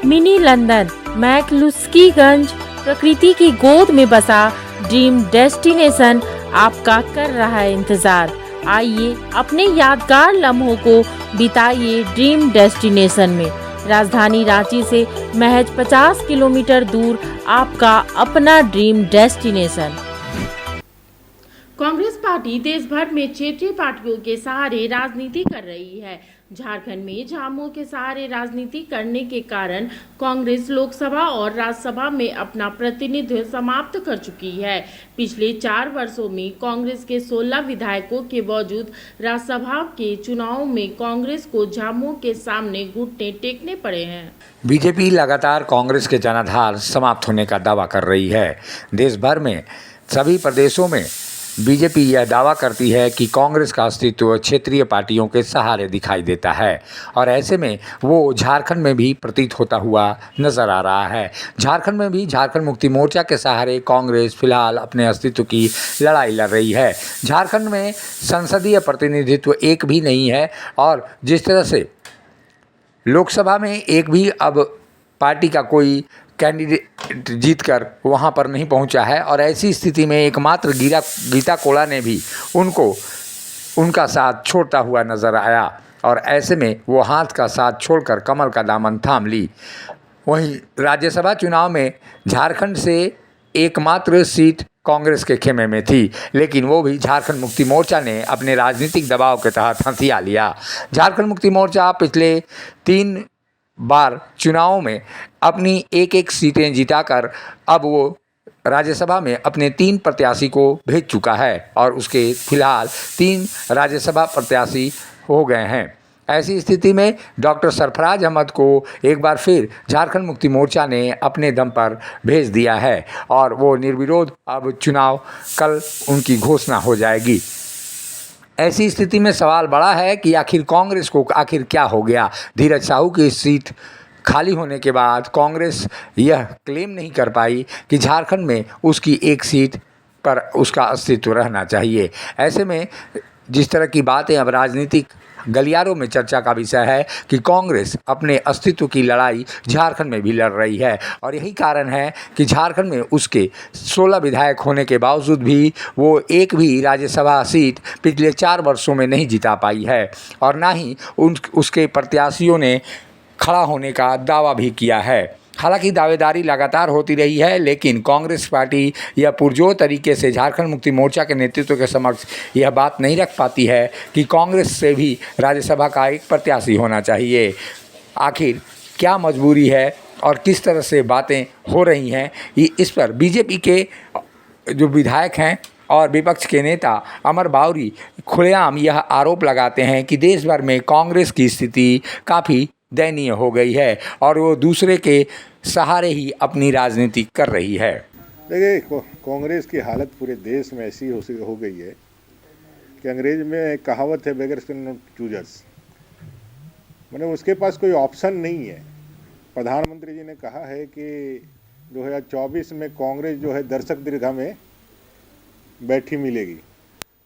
Mini London McCluskieganj प्रकृति की गोद में बसा ड्रीम डेस्टिनेशन आपका कर रहा है इंतजार। आइए अपने यादगार लम्हों को बिताइए ड्रीम डेस्टिनेशन में। राजधानी रांची से महज 50 किलोमीटर दूर आपका अपना ड्रीम डेस्टिनेशन। कांग्रेस पार्टी देश भर में क्षेत्रीय पार्टियों के सहारे राजनीति कर रही है। झारखंड में झामुमो के सहारे राजनीति करने के कारण कांग्रेस लोकसभा और राज्यसभा में अपना प्रतिनिधित्व समाप्त कर चुकी है। पिछले 4 वर्षों में कांग्रेस के 16 विधायकों के बावजूद राज्यसभा के चुनाव में कांग्रेस को झामुमो के सामने घुटने टेकने पड़े हैं। बीजेपी लगातार कांग्रेस के जनाधार समाप्त होने का दावा कर रही है। देश भर में सभी प्रदेशों में बीजेपी यह दावा करती है कि कांग्रेस का अस्तित्व क्षेत्रीय पार्टियों के सहारे दिखाई देता है और ऐसे में वो झारखंड में भी प्रतीत होता हुआ नजर आ रहा है। झारखंड में भी झारखंड मुक्ति मोर्चा के सहारे कांग्रेस फिलहाल अपने अस्तित्व की लड़ाई लड़ रही है। झारखंड में संसदीय प्रतिनिधित्व एक भी नहीं है और जिस तरह से लोकसभा में एक भी अब पार्टी का कोई कैंडिडेट जीतकर वहां पर नहीं पहुंचा है और ऐसी स्थिति में एकमात्र गीता कोड़ा ने भी उनका साथ छोड़ता हुआ नजर आया और ऐसे में वो हाथ का साथ छोड़कर कमल का दामन थाम ली। वहीं राज्यसभा चुनाव में झारखंड से एकमात्र सीट कांग्रेस के खेमे में थी, लेकिन वो भी झारखंड मुक्ति मोर्चा ने अपने राजनीतिक दबाव के तहत हथिया लिया। झारखंड मुक्ति मोर्चा पिछले 3 बार चुनावों में अपनी एक सीटें जिताकर अब वो राज्यसभा में अपने 3 प्रत्याशी को भेज चुका है और उसके फिलहाल 3 राज्यसभा प्रत्याशी हो गए हैं। ऐसी स्थिति में डॉक्टर सरफराज अहमद को एक बार फिर झारखंड मुक्ति मोर्चा ने अपने दम पर भेज दिया है और वो निर्विरोध अब चुनाव कल उनकी घोषणा हो जाएगी। ऐसी स्थिति में सवाल बड़ा है कि आखिर कांग्रेस को आखिर क्या हो गया। धीरज साहू की सीट खाली होने के बाद कांग्रेस यह क्लेम नहीं कर पाई कि झारखंड में उसकी एक सीट पर उसका अस्तित्व रहना चाहिए। ऐसे में जिस तरह की बातें अब राजनीतिक गलियारों में चर्चा का विषय है कि कांग्रेस अपने अस्तित्व की लड़ाई झारखंड में भी लड़ रही है और यही कारण है कि झारखंड में उसके 16 विधायक होने के बावजूद भी वो एक भी राज्यसभा सीट पिछले 4 वर्षों में नहीं जिता पाई है और ना ही उसके प्रत्याशियों ने खड़ा होने का दावा भी किया है। हालांकि दावेदारी लगातार होती रही है, लेकिन कांग्रेस पार्टी यह पुरजोर तरीके से झारखंड मुक्ति मोर्चा के नेतृत्व के समक्ष यह बात नहीं रख पाती है कि कांग्रेस से भी राज्यसभा का एक प्रत्याशी होना चाहिए। आखिर क्या मजबूरी है और किस तरह से बातें हो रही हैं, इस पर बीजेपी के जो विधायक हैं और विपक्ष के नेता अमर बावरी खुलेआम यह आरोप लगाते हैं कि देश भर में कांग्रेस की स्थिति काफ़ी दयनीय हो गई है और वो दूसरे के सहारे ही अपनी राजनीति कर रही है। देखिए, कांग्रेस की हालत पूरे देश में ऐसी हो गई है कि अंग्रेज में एक कहावत है, बेगर्स कैन नॉट चूजर्स, मतलब उसके पास कोई ऑप्शन नहीं है। प्रधानमंत्री जी ने कहा है कि 2024 में कांग्रेस जो है दर्शक दीर्घा में बैठी मिलेगी।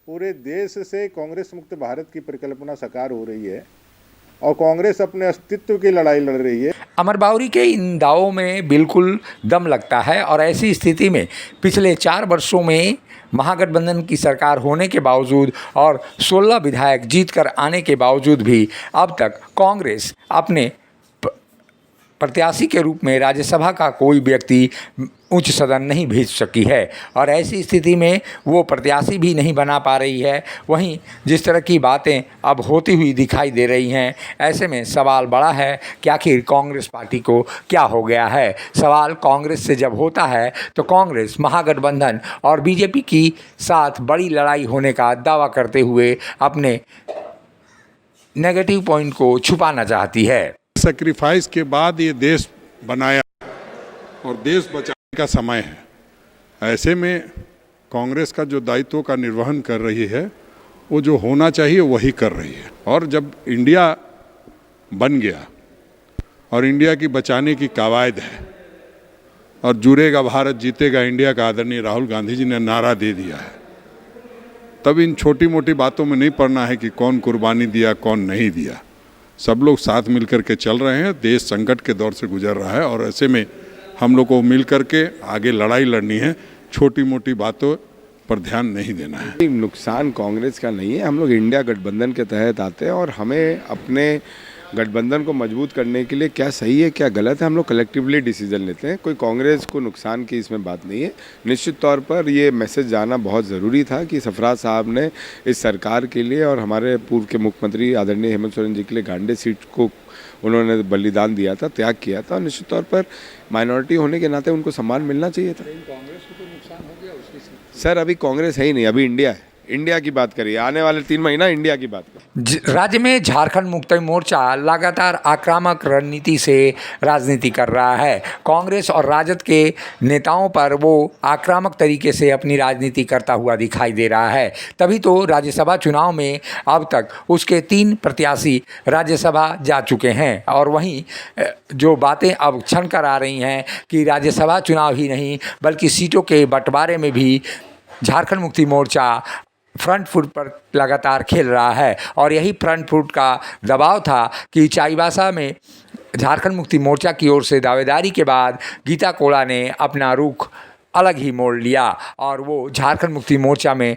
पूरे देश से कांग्रेस मुक्त भारत की परिकल्पना साकार हो रही है और कांग्रेस अपने अस्तित्व की लड़ाई लड़ रही है। अमर बावरी के इन दावों में बिल्कुल दम लगता है और ऐसी स्थिति में पिछले 4 वर्षों में महागठबंधन की सरकार होने के बावजूद और 16 विधायक जीतकर आने के बावजूद भी अब तक कांग्रेस अपने प्रत्याशी के रूप में राज्यसभा का कोई व्यक्ति उच्च सदन नहीं भेज सकी है और ऐसी स्थिति में वो प्रत्याशी भी नहीं बना पा रही है। वहीं जिस तरह की बातें अब होती हुई दिखाई दे रही हैं, ऐसे में सवाल बड़ा है कि आखिर कांग्रेस पार्टी को क्या हो गया है। सवाल कांग्रेस से जब होता है तो कांग्रेस महागठबंधन और बीजेपी की साथ बड़ी लड़ाई होने का दावा करते हुए अपने नेगेटिव पॉइंट को छुपाना चाहती है। सैक्रिफाइस के बाद ये देश बनाया और देश बचाने का समय है। ऐसे में कांग्रेस का जो दायित्व का निर्वहन कर रही है वो जो होना चाहिए वही कर रही है। और जब इंडिया बन गया और इंडिया की बचाने की कवायद है और जुड़ेगा भारत जीतेगा इंडिया का आदरणीय राहुल गांधी जी ने नारा दे दिया है, तब इन छोटी मोटी बातों में नहीं पड़ना है कि कौन कुर्बानी दिया कौन नहीं दिया। सब लोग साथ मिल कर के चल रहे हैं। देश संकट के दौर से गुजर रहा है और ऐसे में हम लोग को मिल कर के आगे लड़ाई लड़नी है, छोटी मोटी बातों पर ध्यान नहीं देना है। नुकसान कांग्रेस का नहीं है। हम लोग इंडिया गठबंधन के तहत आते हैं और हमें अपने गठबंधन को मजबूत करने के लिए क्या सही है क्या गलत है हम लोग कलेक्टिवली डिसीजन लेते हैं। कोई कांग्रेस को नुकसान की इसमें बात नहीं है। निश्चित तौर पर ये मैसेज जाना बहुत ज़रूरी था कि सरफराज साहब ने इस सरकार के लिए और हमारे पूर्व के मुख्यमंत्री आदरणीय हेमंत सोरेन जी के लिए गांधी सीट को उन्होंने बलिदान दिया था, त्याग किया था और निश्चित तौर पर माइनॉरिटी होने के नाते उनको सम्मान मिलना चाहिए था। कांग्रेस को तो नुकसान हो गया उसकी। सर अभी कांग्रेस है ही नहीं, अभी इंडिया है। इंडिया की बात करिए, आने वाले 3 महीना इंडिया की बात करिए। राज्य में झारखंड मुक्ति मोर्चा लगातार आक्रामक रणनीति से राजनीति कर रहा है। कांग्रेस और राजद के नेताओं पर वो आक्रामक तरीके से अपनी राजनीति करता हुआ दिखाई दे रहा है। तभी तो राज्यसभा चुनाव में अब तक उसके 3 प्रत्याशी राज्यसभा जा चुके हैं और वहीं जो बातें अब छन कर आ रही हैं कि राज्यसभा चुनाव ही नहीं बल्कि सीटों के बंटवारे में भी झारखंड मुक्ति मोर्चा फ्रंट फुट पर लगातार खेल रहा है और यही फ्रंट फुट का दबाव था कि चाईबासा में झारखंड मुक्ति मोर्चा की ओर से दावेदारी के बाद गीता कोड़ा ने अपना रुख अलग ही मोड़ लिया और वो झारखंड मुक्ति मोर्चा में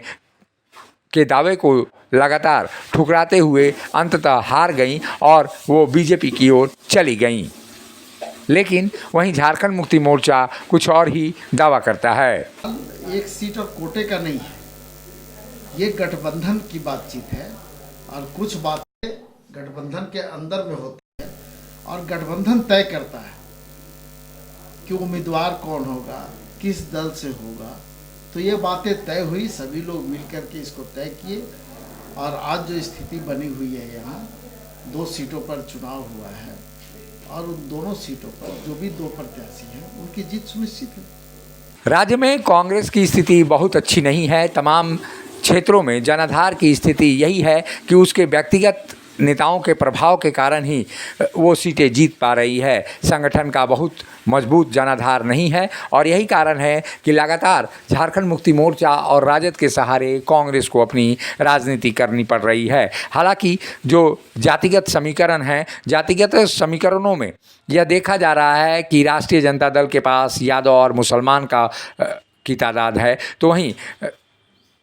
के दावे को लगातार ठुकराते हुए अंततः हार गईं और वो बीजेपी की ओर चली गईं। लेकिन वहीं झारखंड मुक्ति मोर्चा कुछ और ही दावा करता है। एक सीट और कोटे का नहीं है, ये गठबंधन की बातचीत है और कुछ बातें गठबंधन के अंदर में होती है और गठबंधन तय करता है कि उम्मीदवार कौन होगा, किस दल से होगा। तो ये बातें तय हुई, सभी लोग मिलकर के इसको तय किए और आज जो स्थिति बनी हुई है यहाँ 2 सीटों पर चुनाव हुआ है और उन दोनों सीटों पर जो भी 2 प्रत्याशी हैं उनकी जीत सुनिश्चित है। राज्य में कांग्रेस की स्थिति बहुत अच्छी नहीं है। तमाम क्षेत्रों में जनाधार की स्थिति यही है कि उसके व्यक्तिगत नेताओं के प्रभाव के कारण ही वो सीटें जीत पा रही है। संगठन का बहुत मजबूत जनाधार नहीं है और यही कारण है कि लगातार झारखंड मुक्ति मोर्चा और राजद के सहारे कांग्रेस को अपनी राजनीति करनी पड़ रही है। हालांकि जो जातिगत समीकरण हैं, जातिगत समीकरणों में यह देखा जा रहा है कि राष्ट्रीय जनता दल के पास यादव और मुसलमान की तादाद है, तो वहीं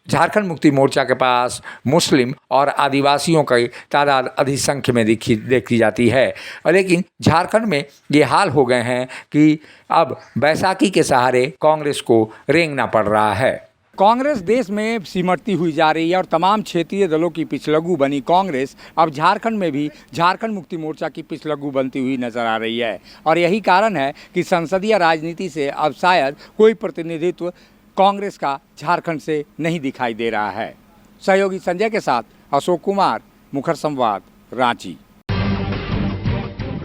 झारखंड मुक्ति मोर्चा के पास मुस्लिम और आदिवासियों की तादाद अधिक संख्या में देखी जाती है। लेकिन झारखंड में ये हाल हो गए हैं कि अब बैसाखी के सहारे कांग्रेस को रेंगना पड़ रहा है। कांग्रेस देश में सिमटती हुई जा रही है और तमाम क्षेत्रीय दलों की पिछलग्गू बनी कांग्रेस अब झारखंड में भी झारखंड मुक्ति मोर्चा की पिछलग्गू बनती हुई नजर आ रही है और यही कारण है कि संसदीय राजनीति से अब शायद कोई प्रतिनिधित्व कांग्रेस का झारखंड से नहीं दिखाई दे रहा है। सहयोगी संजय के साथ अशोक कुमार, मुखर संवाद, रांची।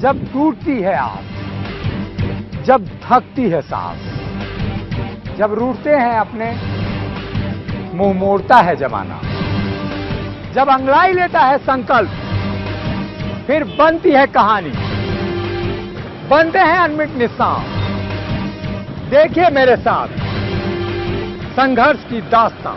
जब टूटती है आस, जब थकती है सांस, जब रूठते हैं अपने मुंह मोड़ता है जमाना, जब अंगड़ाई लेता है संकल्प, फिर बनती है कहानी, बनते हैं अनमिट निशान। देखिए मेरे साथ संघर्ष की दास्तां।